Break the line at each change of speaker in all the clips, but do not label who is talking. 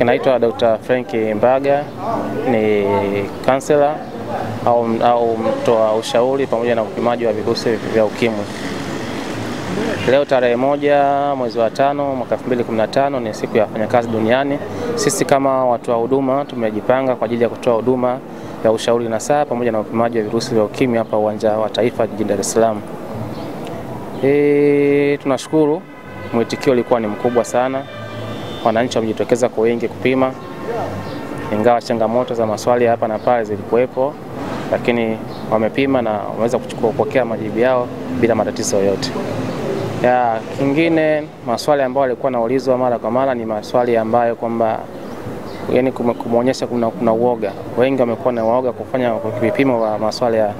Naitwa Dr. Frank Mbaga, ni kansela au mtoa ushauri pamoja na upimaji wa virusi vya ukimwi. Leo tarehe 1 mwezi wa 5 mwaka 2015 ni siku ya wafanyakazi duniani. Sisi kama watu wa huduma tumejipanga kwa ajili ya kutoa huduma ya ushauri nasaha pamoja na upimaji wa virusi vya ukimwi hapa uwanja wa Taifa jijini Dar es Salaam. Tunashukuru mwitikio ulikuwa ni mkubwa sana. Wananchi wamejitokeza kwa wingi kupima, ingawa changamoto za maswali hapa na pale zilikuwepo, lakini wamepima na wameweza kupokea majibu yao bila matatizo yoyote. Kingine, maswali ambayo walikuwa naulizwa mara kwa mara ni maswali ambayo kwamba kumuonyesha kuna uoga. Wengi wamekuwa na uoga kufanya vipimo wa maswali ya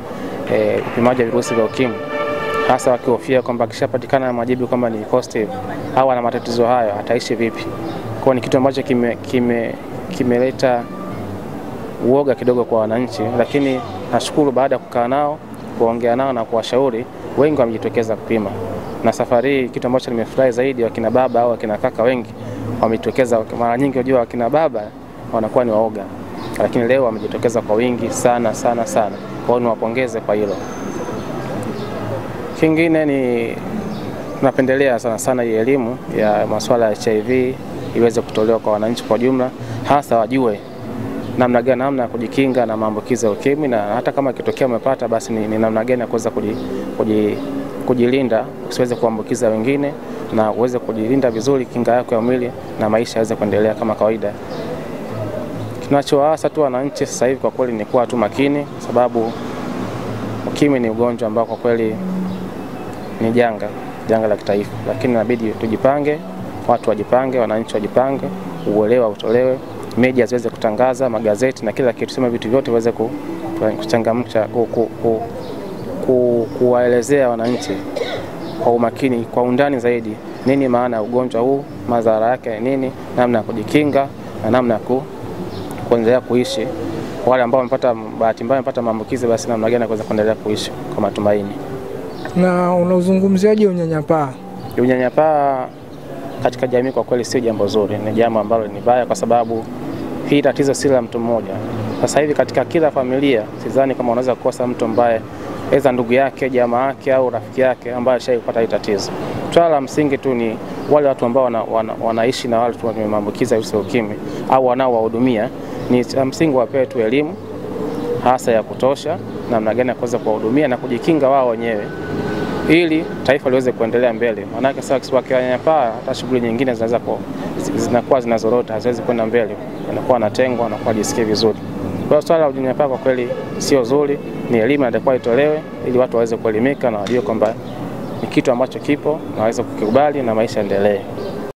upimaji wa virusi vya ukimwi, hasa wakihofia kwamba kishapatikana majibu kwamba ni positive au ana matatizo hayo ataishi vipi. Kwa ni kitu ambacho kimeleta uoga kidogo kwa wananchi, lakini nashukuru baada ya kukaa nao, kuongea nao na kuwashauri, wengi wamejitokeza kupima. Na safari hii kitu ambacho nimefurahi zaidi, wakina baba au wakina kaka wengi wamejitokeza. Mara nyingi unajua wakina baba wanakuwa ni waoga, lakini leo wamejitokeza kwa wingi sana. Kwa hiyo niwapongeze kwa hilo. Kingine ni tunapendelea sana hii elimu ya masuala ya HIV iweze kutolewa kwa wananchi kwa jumla, hasa wajue namna ya kujikinga na maambukizi ya ukimwi, na hata kama kitokea umepata basi ni namna gani ya kuweza kujilinda usiweze kuambukiza wengine, na uweze kujilinda vizuri kinga yako ya mwili na maisha yaweze kuendelea kama kawaida. Tunachowaasa tu wananchi sasa hivi kwa kweli ni kuwa tu makini, sababu ukimwi ni ugonjwa ambao kwa kweli ni janga la kitaifa, lakini inabidi tujipange, watu wajipange, wananchi wajipange, uelewa utolewe, media ziweze kutangaza, magazeti na kila kitu, sema vitu vyote viweze kuchangamsha, kuwaelezea wananchi kwa umakini, kwa undani zaidi, nini maana ya ugonjwa huu, madhara yake ni nini, namna ya kujikinga na namna ya kuendelea kuishi. Wale ambao wamepata bahati mbaya wamepata maambukizi, basi namna gani kuweza kuendelea kuishi kwa matumaini.
Na unazungumziaje unyanyapaa?
Unyanyapaa katika jamii kwa kweli sio jambo zuri, ni jambo ambalo ni baya, kwa sababu hii tatizo si la mtu mmoja. Sasa hivi katika kila familia sidhani kama unaweza kukosa mtu ambaye aidha ndugu yake, jamaa yake au rafiki yake ambaye ashapata hii tatizo. Swala la msingi tu ni wale watu ambao wanaishi na wale wenye maambukizi ya virusi vya ukimwi au wanaowahudumia, ni msingi wapewe tu elimu hasa ya kutosha namna gani ya kuweza kuwahudumia na kujikinga wao wenyewe, ili taifa liweze kuendelea mbele. Maana sasa wakinyanyapaa, hata shughuli nyingine zinakuwa zinazorota, haziwezi kwenda mbele, wanakuwa wanatengwa, wanakuwa jisikie vizuri. Kwa hiyo swala la unyanyapaa kwa kweli sio zuri, ni elimu inatakiwa itolewe ili watu waweze kuelimika na wajue kwamba ni kitu ambacho kipo na waweze kukubali na maisha endelee.